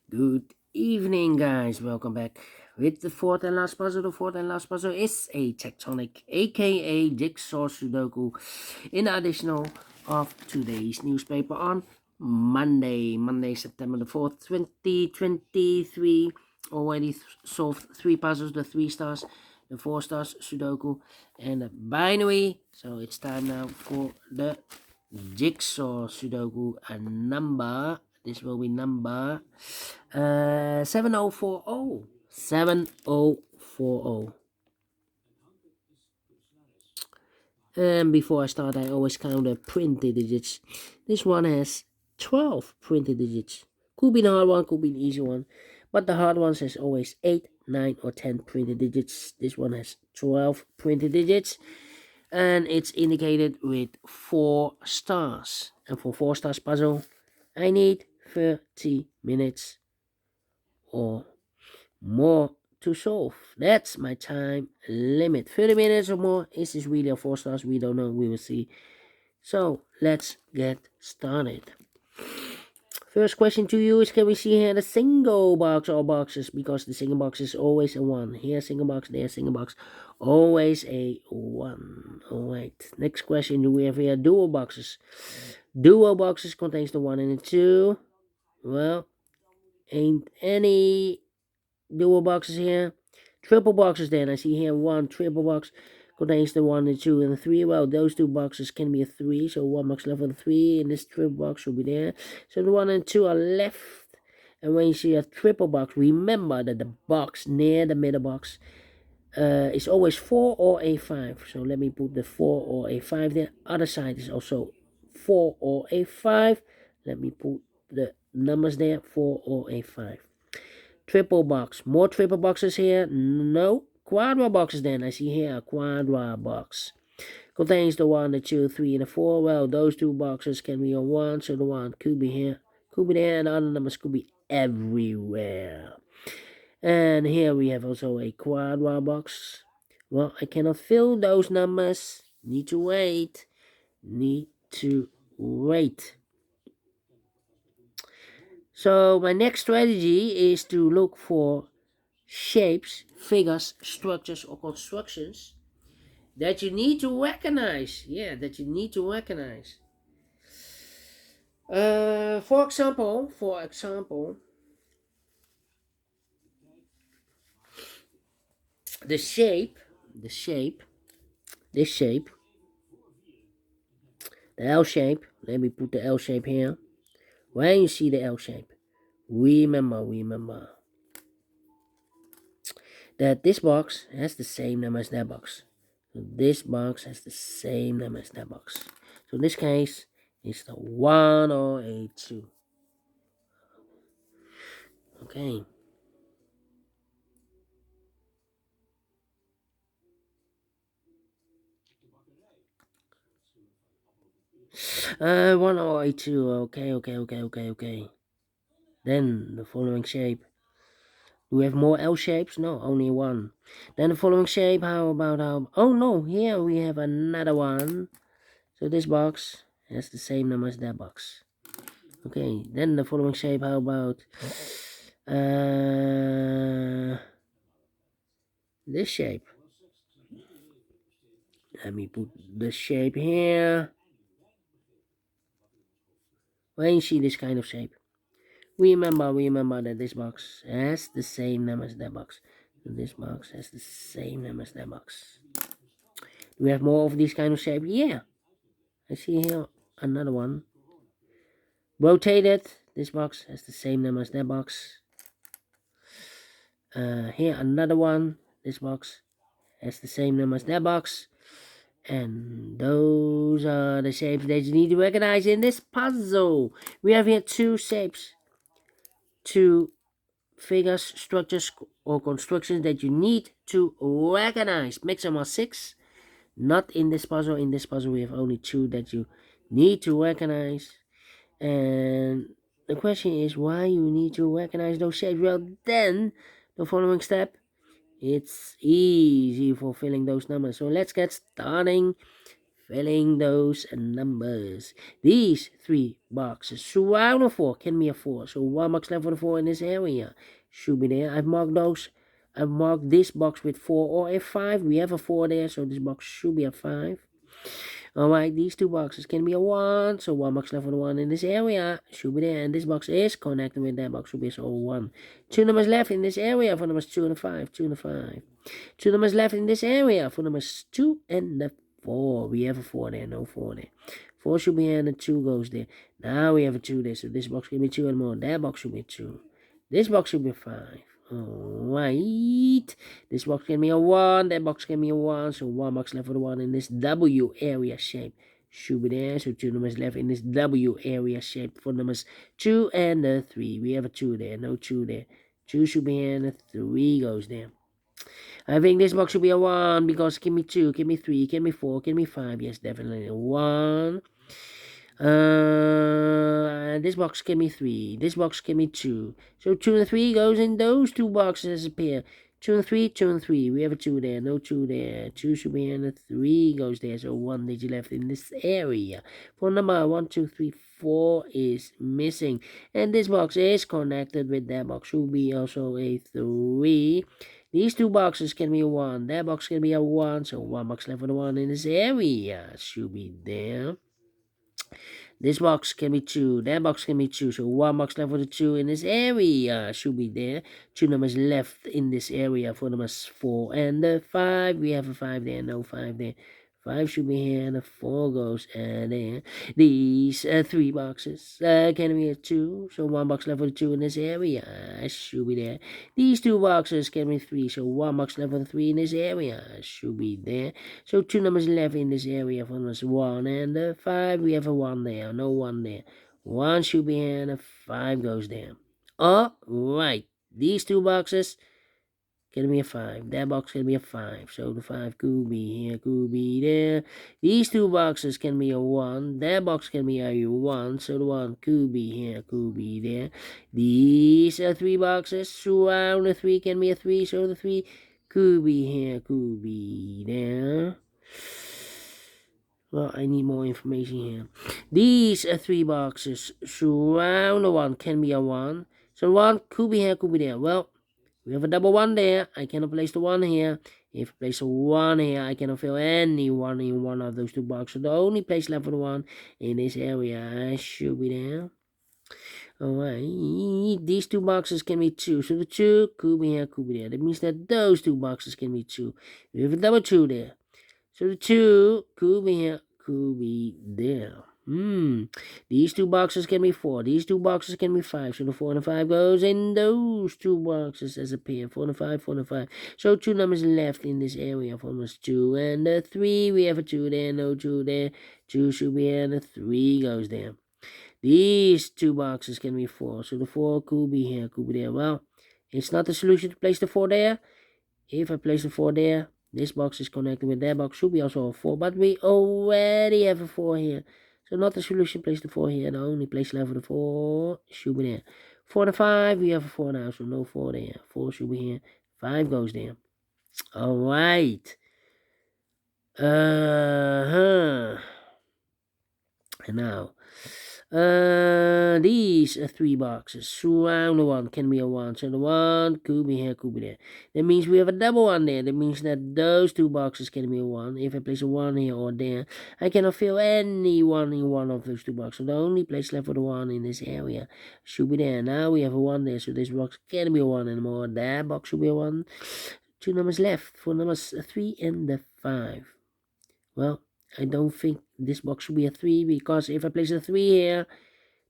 Good evening, guys. Welcome back with the fourth and last puzzle. The fourth and last puzzle is a Tectonic, aka Jigsaw Sudoku, in additional of today's newspaper on Monday, September the 4th, 2023. Already solved three puzzles, the 3 stars, the 4 stars Sudoku, and the binary. So it's time now for the Jigsaw Sudoku, a number. This will be number 7040. 7040. And before I start, I always count the printed digits. This one has 12 printed digits. Could be the hard one, could be the easy one. But the hard ones has always 8, 9, or 10 printed digits. This one has 12 printed digits. And it's indicated with 4 stars. And for 4 stars puzzle, I need 30 minutes or more to solve. That's my time limit. 30 minutes or more. Is this really a 4 stars? We don't know. We will see. So let's get started. First question to you is, can we see here the single box or boxes? Because the single box is always a 1. Here single box, there single box. Always a 1. Alright. Next question, do we have here dual boxes? Dual boxes contains the 1 and the 2. Well, ain't any dual boxes here. Triple boxes then. I see here 1 triple box contains the 1, the 2, and the 3. Well, those 2 boxes can be a 3, so 1 box left for the 3, and this triple box will be there. So the 1 and 2 are left. And when you see a triple box, remember that the box near the middle box is always 4 or a 5. So let me put the 4 or a 5 there. Other side is also 4 or a 5. Let me put the numbers there, 4 or a 5. Triple box. More triple boxes here? No. Quadra boxes then. I see here a quadra box. Contains the 1, the 2, 3, and the 4. Well, those 2 boxes can be on 1, so the 1 could be here, could be there, and the other numbers could be everywhere. And here we have also a quadra box. Well, I cannot fill those numbers. Need to wait. So my next strategy is to look for shapes, figures, structures, or constructions that you need to recognize. Yeah, that you need to recognize. For example, this shape, the L shape. Let me put the L shape here. When you see the L shape, remember that this box has the same number as that box. So this box has the same number as that box. So in this case, it's the 1 or a 2. Okay. 1 or a 2. Okay. Then the following shape. Do we have more L shapes? No, only 1. Then the following shape, how about oh no, here we have another one. So this box has the same number as that box. Okay, then the following shape, how about this shape? Let me put the shape here. When you see this kind of shape, remember that this box has the same number as that box. So this box has the same number as that box. Do we have more of these kind of shape? Yeah. I see here another one. Rotated. This box has the same number as that box. Here another one. This box has the same number as that box. And those are the shapes that you need to recognize in this puzzle. We have here 2 shapes, 2 figures, structures, or constructions that you need to recognize. Maximum are 6. Not in this puzzle. In this puzzle, we have only 2 that you need to recognize. And the question is, why you need to recognize those shapes? Well, then the following step, it's easy for filling those numbers. So let's get starting. filling those numbers. These 3 boxes surround a 4 can be a 4. So 1 box left for the 4 in this area. Should be there. I've marked this box with 4 or a 5. We have a 4 there, so this box should be a 5. Alright, these 2 boxes can be a 1, so 1 box left for the 1 in this area. Should be there, and this box is connected with that box, should be so 1. 2 numbers left in this area for numbers 2 and 5, 2 and 5. 2 numbers left in this area for numbers 2 and 4. We have a 4 there, no 4 there. 4 should be here, and the 2 goes there. Now we have a 2 there, so this box can be 2 and more. That box should be 2. This box should be 5. Alright. This box can be a 1. That box can be a 1. So 1 box left for the 1 in this W area shape. Should be there. So 2 numbers left in this W area shape for numbers 2 and 3. We have a 2 there. No 2 there. 2 should be here, and the 3 goes there. I think this box should be a 1 because give me 2, give me 3, give me 4, give me 5. Yes, definitely a 1. This box give me 3. This box give me 2. So 2 and 3 goes in those 2 boxes as a pair. 2 and 3, 2 and 3. We have a 2 there, no 2 there. 2 should be here, and a 3 goes there. So 1 digit left in this area. For number 1, 2, 3, 4 is missing. And this box is connected with that box. Should be also a 3. These 2 boxes can be a 1. That box can be a 1. So 1 box left for the 1 in this area. Should be there. This box can be 2. That box can be 2. So 1 box left for the 2 in this area. Should be there. 2 numbers left in this area for numbers 4 and 5. We have a 5 there. No 5 there. 5 should be here, and the 4 goes there. These 3 boxes can be a 2. So 1 box left for the 2 in this area. Should be there. These 2 boxes can be 3. So 1 box left for the 3 in this area. Should be there. So 2 numbers left in this area for numbers 1 and 5. We have a 1 there. No 1 there. 1 should be here, and the 5 goes there. Alright. These 2 boxes can be a 5. That box can be a 5. So the 5 could be here, could be there. These 2 boxes can be a 1. That box can be a 1. So the 1 could be here, could be there. These 3 boxes surround the 3 can be a 3. So the 3 could be here, could be there. Well, I need more information here. These 3 boxes surround the 1 can be a 1. So 1 could be here, could be there. Well, we have a double 1 there. I cannot place the 1 here. If I place a 1 here, I cannot fill any 1 in one of those 2 boxes. So the only place left for the 1 in this area should be there. Alright, these 2 boxes can be 2. So the 2 could be here, could be there. That means that those 2 boxes can be 2. We have a double 2 there. So the 2 could be here, could be there. These 2 boxes can be 4. These 2 boxes can be 5. So the 4 and the 5 goes in those 2 boxes as a pair. 4 and 5, 4 and 5. So 2 numbers left in this area for numbers 2 and 3. We have a 2 there, no 2 there. 2 should be here, and the 3 goes there. These 2 boxes can be 4. So the 4 could be here, could be there. Well, it's not the solution to place the 4 there. If I place the 4 there, this box is connected with that box. Should be also a 4. But we already have a 4 here. So not the solution, place the 4 here. The only place left for the 4 should be there. 4 and 5, we have a 4 now. So no 4 there. 4 should be here. 5 goes there. Alright. And now, these 3 boxes surround the 1 can be a 1. So the 1 could be here, could be there. That means we have a double 1 there. That means that those 2 boxes can be a 1. If I place a 1 here or there, I cannot fill any 1 in one of those 2 boxes. So the only place left for the 1 in this area should be there. Now we have a 1 there. So this box can be a 1 anymore. That box should be a 1. 2 numbers left for numbers 3 and 5. Well, I don't think this box should be a 3 because if I place a 3 here,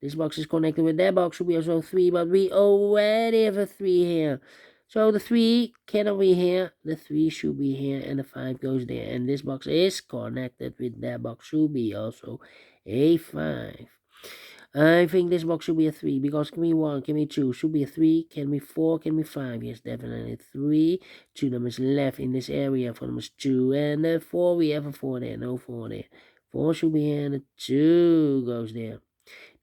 this box is connected with that box, should be also 3, but we already have a 3 here. So the 3 cannot be here, the 3 should be here, and the 5 goes there. And this box is connected with that box, should be also a 5. I think this box should be a 3 because can be 1, can be 2, should be a 3, can be 4, can be 5. Yes, definitely 3. 2 numbers left in this area for numbers 2 and 4. We have a 4 there, no 4 there. 4 should be here, and the 2 goes there.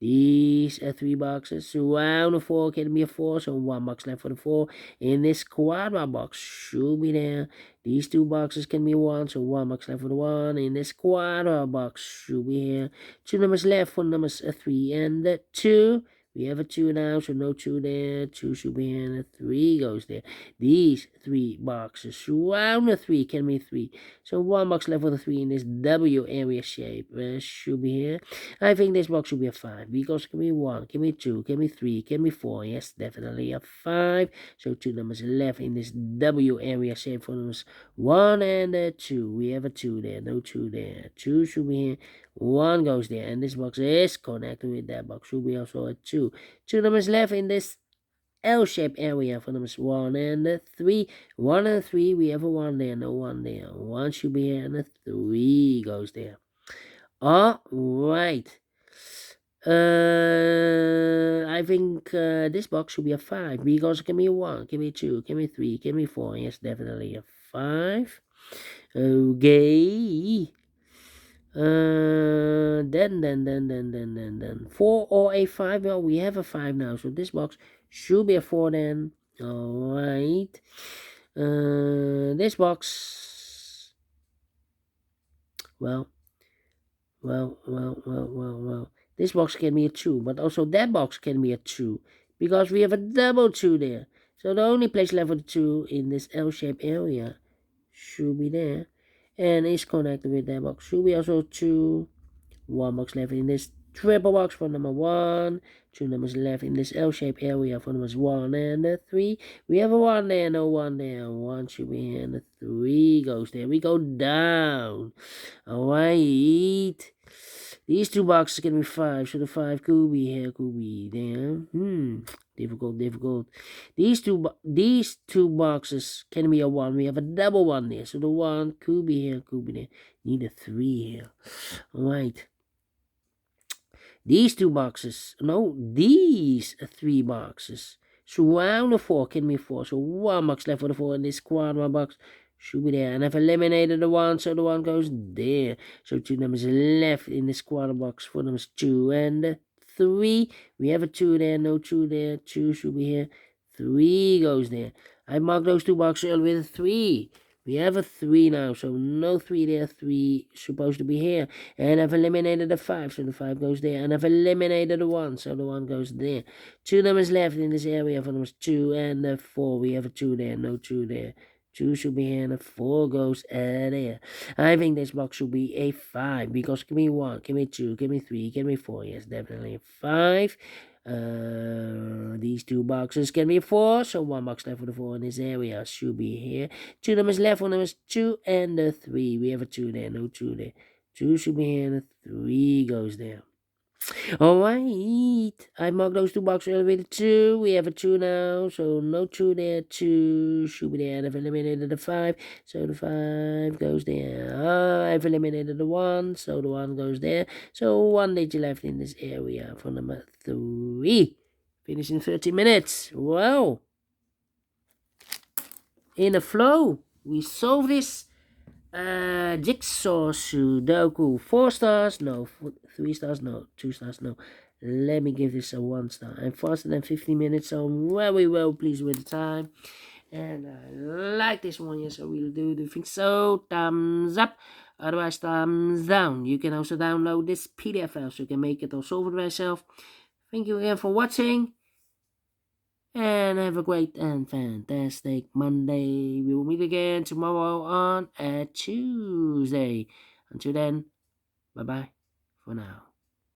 These are 3 boxes. So round the 4 can be a 4, so 1 box left for the 4. In this quadra box should be there. These 2 boxes can be 1, so 1 box left for the 1. In this quadra box should be here. 2 numbers left for numbers 3 and 2. We have a 2 now, so no 2 there. 2 should be here, and a 3 goes there. These 3 boxes surround the 3 can be 3. So 1 box left for the 3 in this W area shape should be here. I think this box should be a 5, because it can be 1, can be 2, can be 3, can be 4. Yes, definitely a 5. So 2 numbers left in this W area shape for numbers 1 and 2. We have a 2 there, no 2 there. 2 should be here. 1 goes there, and this box is connected with that box. Should be also a 2. 2 numbers left in this L-shaped area for numbers 1 and 3. 1 and 3, we have a 1 there, no 1 there. 1 should be here, and a 3 goes there. Alright. I think this box should be a 5, because it can be a 1, can be 2, can be 3, can be 4. Yes, definitely a 5. Okay. Then 4 or a 5. Well, we have a 5 now, so this box should be a 4 then. Alright. This box, well, this box can be a 2, but also that box can be a 2, because we have a double 2 there. So the only place left for the 2 in this L-shaped area should be there, and is connected with that box. Should be also 2. 1 box left in this triple box for number 1. 2 numbers left in this L-shaped area for numbers 1 and 3. We have a 1 there, no 1 there. 1 should be here, and the 3 goes there. We go down. Alright. These 2 boxes can be 5, so the 5 could be here, could be there. Difficult. These two boxes can be a 1. We have a double 1 there, so the 1 could be here, could be there. Need a 3 here. Alright. These 2 boxes, no, these 3 boxes surround the 4 can be 4. So 1 box left for the 4 in this quadra box should be there. And I've eliminated the 1, so the 1 goes there. So 2 numbers left in this quadra box for numbers 2 and 3. We have a 2 there, no 2 there. 2 should be here. 3 goes there. I marked those 2 boxes earlier with a 3. We have a 3 now, so no 3 there. 3 supposed to be here. And I've eliminated the 5, so the 5 goes there. And I've eliminated the 1, so the 1 goes there. 2 numbers left in this area for numbers 2 and 4. We have a 2 there, no 2 there. 2 should be here, and a 4 goes there. I think this box should be a 5, because it can be 1, can be 2, can be 3, can be 4. Yes, definitely a 5. These 2 boxes can be 4, so 1 box left for the 4 in this area should be here. 2 numbers left for numbers 2 and 3. We have a 2 there, no 2 there. 2 should be here, and a 3 goes there. Alright, I marked those 2 boxes earlier with a 2. We have a 2 now, so no 2 there. 2 should be there, and I've eliminated the 5, so the 5 goes there. I've eliminated the 1, so the 1 goes there. So 1 digit left in this area for number 3. Finish in 30 minutes. Wow. In a flow, we solve this Jigsaw Sudoku. 4 stars, no. 3 stars, no. 2 stars, no. Let me give this a 1 star. I'm faster than 50 minutes, so I'm very well pleased with the time. And I like this one, yes, I really do. Do you think so? Thumbs up. Otherwise, thumbs down. You can also download this PDF file, so you can make it or solve it by yourself. Thank you again for watching. And have a great and fantastic Monday. We will meet again tomorrow on a Tuesday. Until then, bye-bye for now.